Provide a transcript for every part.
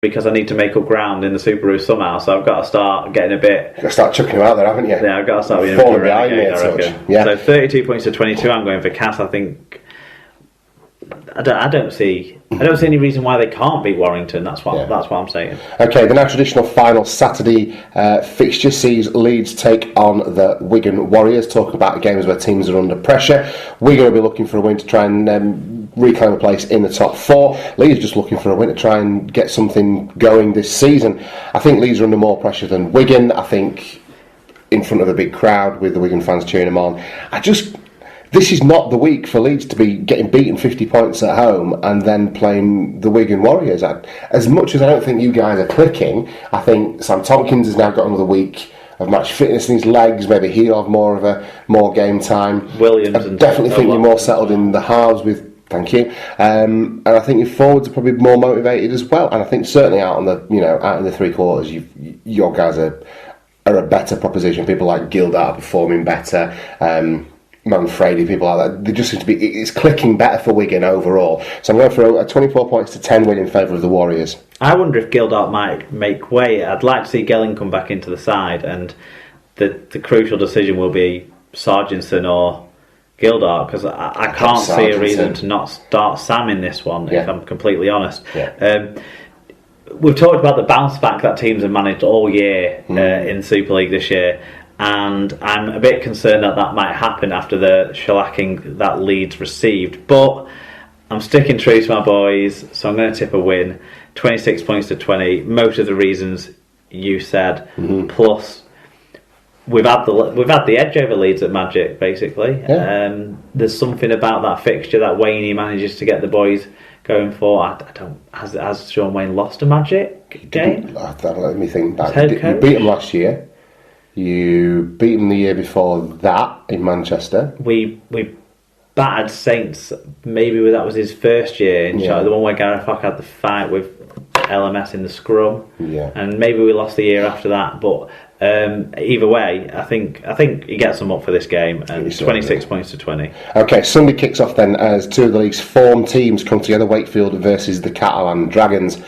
because I need to make up ground in the Subaru somehow. So I've got to start getting a bit. You've got to start chucking them out there, haven't you? Yeah, I've got to start being a falling bit behind me, I reckon. Yeah. So 32 points to 22. I'm going for Cass. I think. I don't see any reason why they can't beat Warrington. That's what I'm saying. Okay, the now traditional final Saturday fixture sees Leeds take on the Wigan Warriors. Talking about games where teams are under pressure. Wigan will be looking for a win to try and reclaim a place in the top 4. Leeds just looking for a win to try and get something going this season. I think Leeds are under more pressure than Wigan. I think in front of a big crowd with the Wigan fans cheering them on. This is not the week for Leeds to be getting beaten 50 points at home and then playing the Wigan Warriors. As much as I don't think you guys are clicking, I think Sam Tompkins has now got another week of match fitness in his legs. Maybe he'll have more game time. Williams, I definitely think you're more settled in the halves with. Thank you. And I think your forwards are probably more motivated as well. And I think certainly out in the 3 quarters, your guys are a better proposition. People like Gildart are performing better. Manfredi, people like that, they just seem to be. It's clicking better for Wigan overall. So I'm going for a 24 points to 10 win in favour of the Warriors. I wonder if Gildart might make way. I'd like to see Gelling come back into the side, and the crucial decision will be Sargentson or Gildart, because I can't see a reason to not start Sam in this one, if I'm completely honest. Yeah. We've talked about the bounce back that teams have managed all year in Super League this year. And I'm a bit concerned that might happen after the shellacking that Leeds received. But I'm sticking true to my boys, so I'm going to tip a win. 26 points to 20. Most of the reasons you said. Plus, we've had the edge over Leeds at Magic, basically. Yeah. There's something about that fixture that Wayne manages to get the boys going for. Has Sean Wayne lost a Magic game? Let me think back. You beat him last year. You beat them the year before that in Manchester. We battered Saints. Maybe that was his first year in charge. The one where Gareth Hock had the fight with LMS in the scrum. Yeah. And maybe we lost the year after that. But either way, I think he gets them up for this game. And 26 points to 20. Okay, Sunday kicks off then as 2 of the league's form teams come together. Wakefield versus the Catalan Dragons.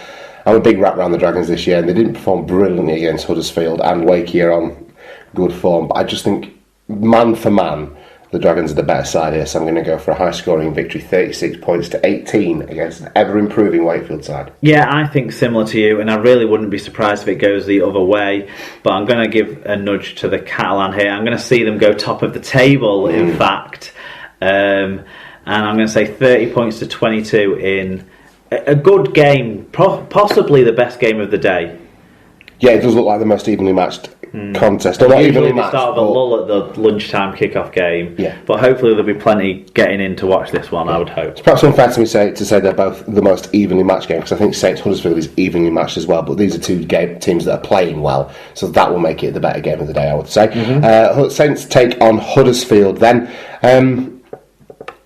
I'm a big wrap around the Dragons this year, and they didn't perform brilliantly against Huddersfield, and Wakey are on good form. But I just think, man for man, the Dragons are the better side here, so I'm going to go for a high-scoring victory, 36 points to 18 against an ever-improving Wakefield side. Yeah, I think similar to you, and I really wouldn't be surprised if it goes the other way, but I'm going to give a nudge to the Catalan here. I'm going to see them go top of the table, in fact, and I'm going to say 30 points to 22 in a good game, possibly the best game of the day. Yeah, it does look like the most evenly matched contest. Not evenly matched. Start of a lull at the lunchtime kick-off game, but hopefully there'll be plenty getting in to watch this one. I would hope. It's perhaps unfair to me to say they're both the most evenly matched game, because I think Saints Huddersfield is evenly matched as well. But these are 2 teams that are playing well, so that will make it the better game of the day, I would say. Saints take on Huddersfield then.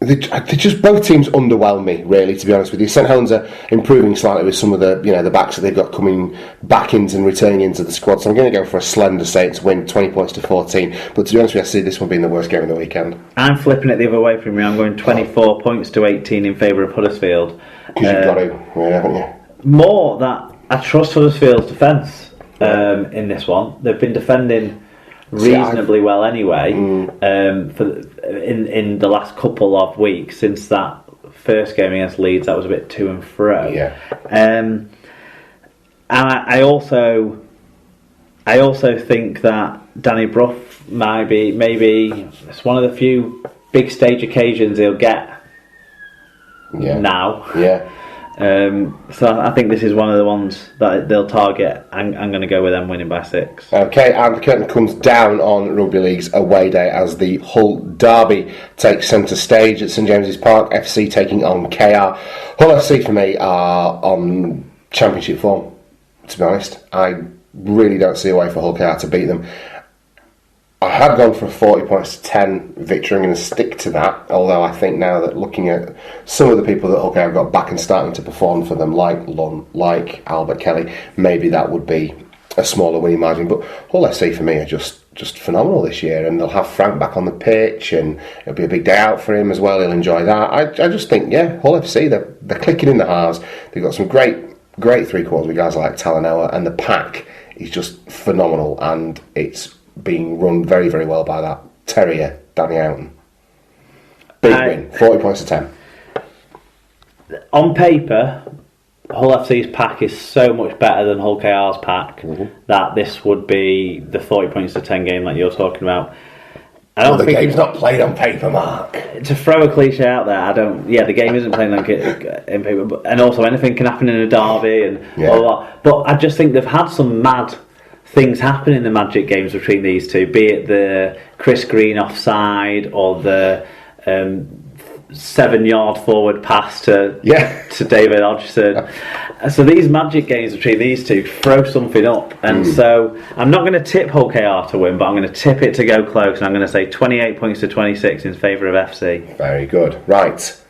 They just, both teams underwhelm me, really, to be honest with you. St Helens are improving slightly with some of the backs that they've got coming back into and returning into the squad. So I'm going to go for a slender Saints win, 20 points to 14. But to be honest with you, I see this one being the worst game of the weekend. I'm flipping it the other way from you. I'm going 24 points to 18 in favour of Huddersfield. Because you've got to, haven't you? More that I trust Huddersfield's defence in this one. They've been defending reasonably well anyway in the last couple of weeks since that first game against Leeds. That was a bit to and fro. And I also think that Danny Brough maybe it's one of the few big stage occasions he'll get now. So I think this is one of the ones that they'll target. I'm going to go with them winning by 6. Okay, and the curtain comes down on Rugby League's away day as the Hull Derby takes centre stage at St James's Park. FC taking on KR. Hull FC for me are on championship form, to be honest. I really don't see a way for Hull KR to beat them. I had gone for a 40 points to 10 victory. I'm going to stick to that, although I think now that looking at some of the people that have got back and starting to perform for them, like Lunn, like Albert Kelly, maybe that would be a smaller winning margin. But Hull FC for me are just phenomenal this year, and they'll have Frank back on the pitch, and it'll be a big day out for him as well. He'll enjoy that. I just think, Hull FC, they're clicking in the halves. They've got some great great three quarters with guys like Talanoa, and the pack is just phenomenal, and it's being run very, very well by that terrier, Danny Houghton. Big win, 40 points to 10. On paper, Hull FC's pack is so much better than Hull KR's pack that this would be the 40 points to 10 game that you're talking about. I don't the think game's not played on paper, Mark. To throw a cliche out there, the game isn't played on paper, and also anything can happen in a derby and blah, blah. But I just think they've had some mad things happen in the Magic games between these two, be it the Chris Green offside or the 7-yard forward pass to David Hodgson. So these Magic games between these two throw something up, and so I'm not going to tip Hull KR to win, but I'm going to tip it to go close, and I'm going to say 28 points to 26 in favour of FC. Very good. Right.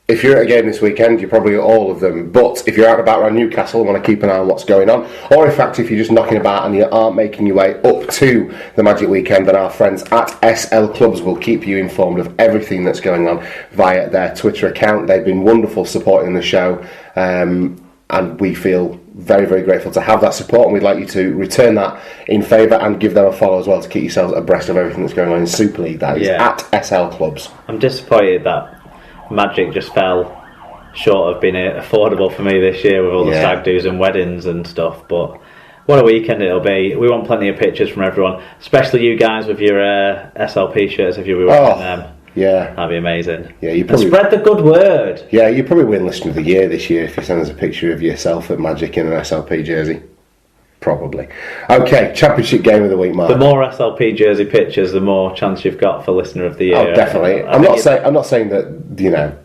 If you're at a game this weekend, you're probably at all of them. But if you're out and about around Newcastle and want to keep an eye on what's going on, or in fact, if you're just knocking about and you aren't making your way up to the Magic Weekend, then our friends at SL Clubs will keep you informed of everything that's going on via their Twitter account. They've been wonderful supporting the show, and we feel very, very grateful to have that support, and we'd like you to return that in favour and give them a follow as well to keep yourselves abreast of everything that's going on in Super League. That is at SL Clubs. I'm disappointed that Magic just fell short of being affordable for me this year with all the stag do's and weddings and stuff, but what a weekend it'll be. We want plenty of pictures from everyone, especially you guys with your SLP shirts if you'll be wearing them. Yeah, that'd be amazing. Yeah, you probably spread the good word. Yeah, you probably win Listener of the Year this year if you send us a picture of yourself at Magic in an SLP jersey. Probably. Okay, Championship game of the week, Mark. The more SLP jersey pictures, the more chance you've got for Listener of the Year. Oh, definitely. I'm not saying that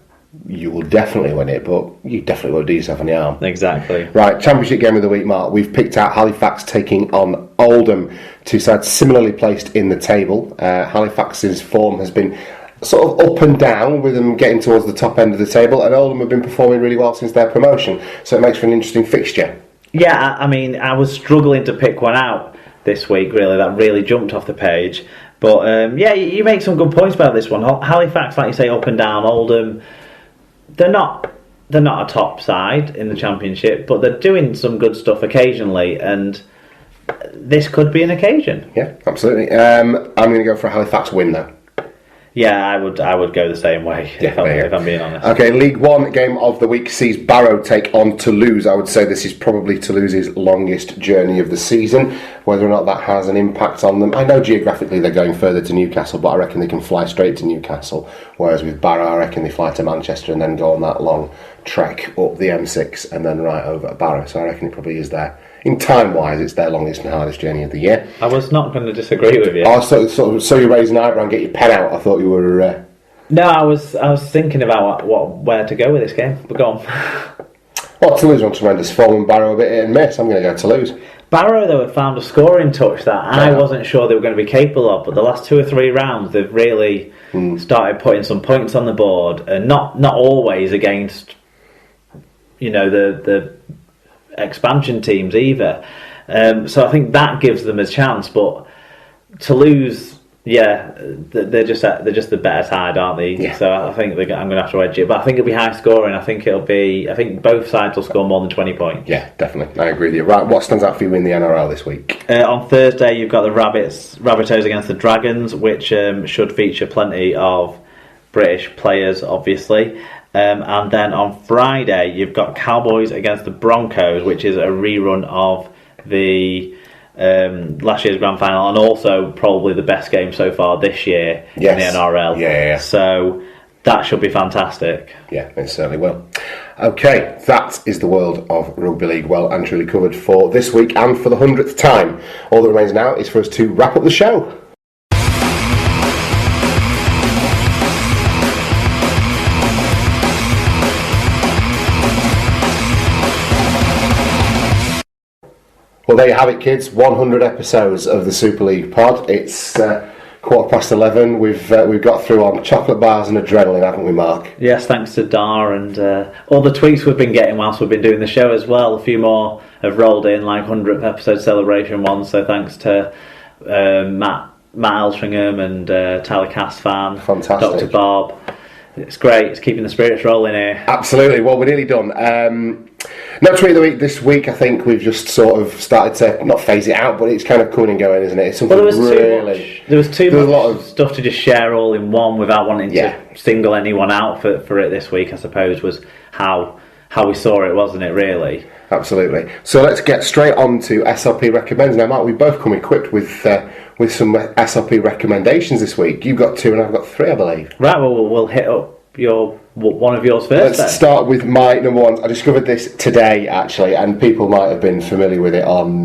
you will definitely win it, but you definitely won't do yourself on the arm. Exactly. Right, Championship game of the week, Mark. We've picked out Halifax taking on Oldham, two sides similarly placed in the table. Halifax's form has been sort of up and down, with them getting towards the top end of the table, and Oldham have been performing really well since their promotion, so it makes for an interesting fixture. Yeah, I mean, I was struggling to pick one out this week, really, that really jumped off the page. But, you make some good points about this one. Halifax, like you say, up and down. Oldham, they're not a top side in the Championship, but they're doing some good stuff occasionally, and this could be an occasion. Yeah, absolutely. I'm going to go for a Halifax win, though. Yeah, I would go the same way, if I'm being honest. Okay, League One game of the week sees Barrow take on Toulouse. I would say this is probably Toulouse's longest journey of the season. Whether or not that has an impact on them, I know geographically they're going further to Newcastle, but I reckon they can fly straight to Newcastle, whereas with Barrow I reckon they fly to Manchester and then go on that long trek up the M6 and then right over to Barrow, so I reckon it probably is there. In time-wise, it's their longest and hardest journey of the year. I was not going to disagree with you. Oh, so you raise an eyebrow and get your pen out. I thought you were... No, I was thinking about where to go with this game, but go on. Well, Toulouse on tremendous form and Barrow a bit hit and miss. I'm going to go Toulouse. Barrow, though, have found a scoring touch that I wasn't sure they were going to be capable of, but the last 2 or 3 rounds they've really started putting some points on the board, and not always against the expansion teams either. So I think that gives them a chance, but Toulouse, they're just the better side, aren't they? Yeah. So I think I'm going to have to edge it, but I think it'll be high scoring. I think both sides will score more than 20 points. Yeah, definitely. I agree with you. Right, what stands out for you in the NRL this week? On Thursday, you've got the Rabbitohs against the Dragons, which should feature plenty of British players, obviously. And then on Friday, you've got Cowboys against the Broncos, which is a rerun of the last year's grand final, and also probably the best game so far this year in the NRL. Yeah. So that should be fantastic. Yeah, it certainly will. Okay, that is the world of rugby league well and truly covered for this week and for the 100th time. All that remains now is for us to wrap up the show. Well, there you have it, kids. 100 episodes of the Super League pod. It's 11:15. We've got through on chocolate bars and adrenaline, haven't we, Mark? Yes, thanks to Dar and all the tweets we've been getting whilst we've been doing the show as well. A few more have rolled in, like 100th episode celebration ones. So thanks to Matt Elstringham and Tyler Cass fan, Fantastic. Dr. Bob. It's great. It's keeping the spirits rolling here. Absolutely. Well, we're nearly done. No tweet of the week this week. I think we've just sort of started to not phase it out, but it's kind of coming and going, isn't it? It's something there was too much a lot of stuff to just share all in one without wanting to single anyone out for it this week. I suppose was how we saw it, wasn't it? Really. Absolutely. So let's get straight on to SLP recommends. Now, Mark, we've both come equipped with some SLP recommendations this week. You've got 2 and I've got 3, I believe. Right. Well, we'll hit up one of yours first. Let's start with my number 1. I discovered this today, actually, and people might have been familiar with it on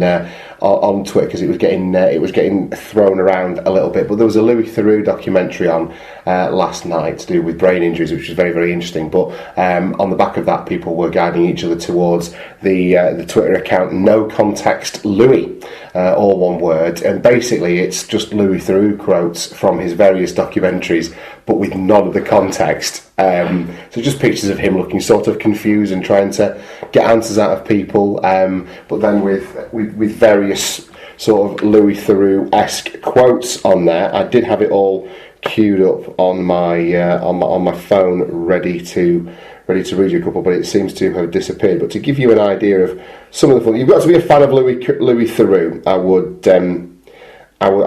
Twitter because it was getting thrown around a little bit. But there was a Louis Theroux documentary on last night to do with brain injuries, which was very, very interesting. But on the back of that, people were guiding each other towards the Twitter account No Context Louis, all one word, and basically it's just Louis Theroux quotes from his various documentaries, but with none of the context. So just pictures of him looking sort of confused and trying to get answers out of people, but then with various sort of Louis Theroux-esque quotes on there. I did have it all queued up on my phone, ready to read you a couple, but it seems to have disappeared. But to give you an idea of some of the fun, you've got to be a fan of Louis Theroux. I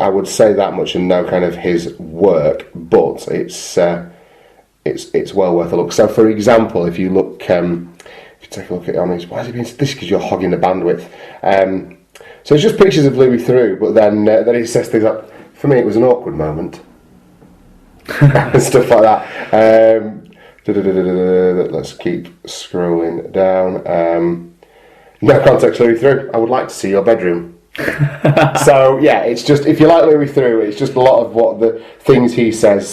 would say that much and know kind of his work, but it's well worth a look. So, for example, if you look, if you take a look at it on his, why is it being this? Because you're hogging the bandwidth. So it's just pictures of Louis Theroux, but then he says things like, "For me, it was an awkward moment," and stuff like that. Let's keep scrolling down. No context, Louis Theroux. I would like to see your bedroom. So yeah, it's just, if you like Louis Theroux, it's just a lot of what the things he says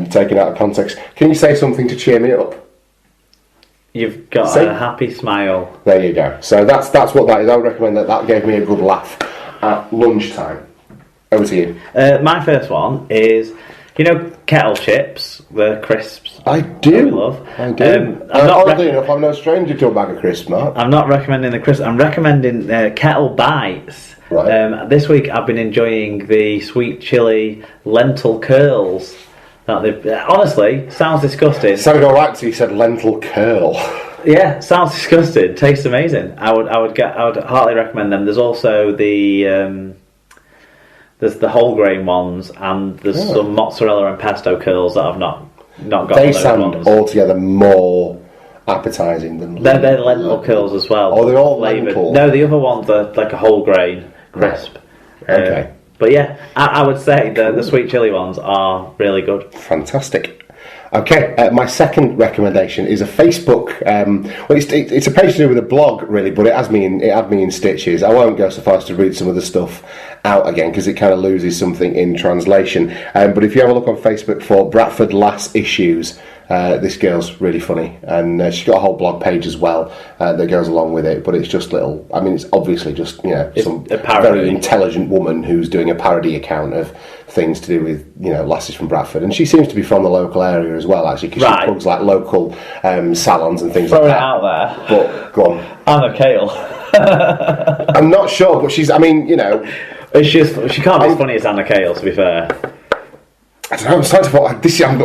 taken out of context. Can you say something to cheer me up? You've got a happy smile. There you go. So that's what that is. I would recommend that. That gave me a good laugh at lunchtime. Over to you. My first one is, kettle chips, the crisps. I do. That we love. I do. Oddly enough, I'm no stranger to a bag of crisps, Mark. I'm not recommending the crisps. I'm recommending kettle bites. Right. This week I've been enjoying the sweet chili lentil curls. Honestly, sounds disgusting. Sounded all right until you said lentil curl. Yeah, sounds disgusting. Tastes amazing. I would heartily recommend them. There's also the whole grain ones, and there's some mozzarella and pesto curls that I've not got. They sound altogether more appetising than they're lentil curls as well. Oh, they're all flavoured. lentil. No, the other ones are like a whole grain crisp. Right. Okay. But yeah, I would say the sweet chili ones are really good. Fantastic. Okay, my second recommendation is a Facebook. It's a page to do with a blog, really, but it had me in stitches. I won't go so far as to read some of the stuff out again because it kind of loses something in translation. But if you have a look on Facebook for Bradford Lass Issues, this girl's really funny, and she's got a whole blog page as well that goes along with it. But it's just little. I mean, it's obviously just some very intelligent woman who's doing a parody account of things to do with lasses from Bradford, and she seems to be from the local area as well, actually, because she plugs like local salons and things like that. Throw it out there. But go on. Anna Cale. I'm not sure, but she's. I mean, she can't be as funny as Anna Cale, to be fair. I don't know, I'm starting to fall.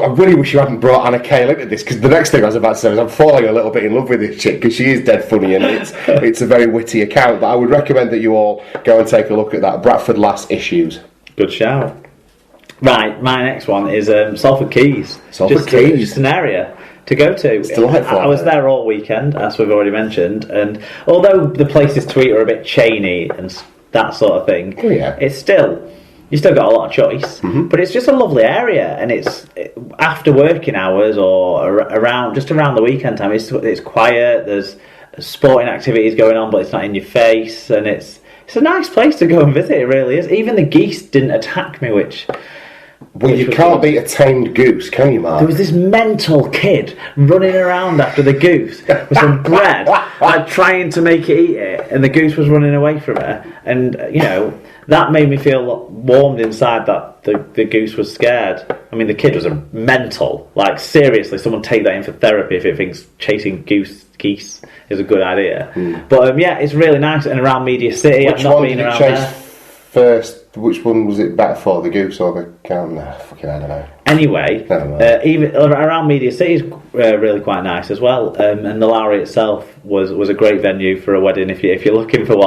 I really wish you hadn't brought Anna Cale into this, because the next thing I was about to say is I'm falling a little bit in love with this chick, because she is dead funny, and it's a very witty account. But I would recommend that you all go and take a look at that. Bradford Lass Issues. Good shout. Right, my next one is Salford Quays. Salford Quays. Just an area to go to. It's delightful. I was there all weekend, as we've already mentioned, and although the places to eat are a bit chainy and that sort of thing, it's still... You still got a lot of choice, but it's just a lovely area, and it's after working hours or around the weekend time. It's quiet. There's sporting activities going on, but it's not in your face, and it's a nice place to go and visit. It really is. Even the geese didn't attack me, which you can't beat a tamed goose, can you, Mark? There was this mental kid running around after the goose with some bread, like trying to make it eat it, and the goose was running away from her, and that made me feel warmed inside that the goose was scared. I mean, the kid was a mental. Like, seriously, someone take that in for therapy if it thinks chasing geese is a good idea. But it's really nice, and around Media City. Which one did you chase first? Which one was it better for, the goose or the cow? No, fucking I don't know. Anyway, even around Media City is really quite nice as well, and the Lowry itself was a great venue for a wedding if you're looking for one.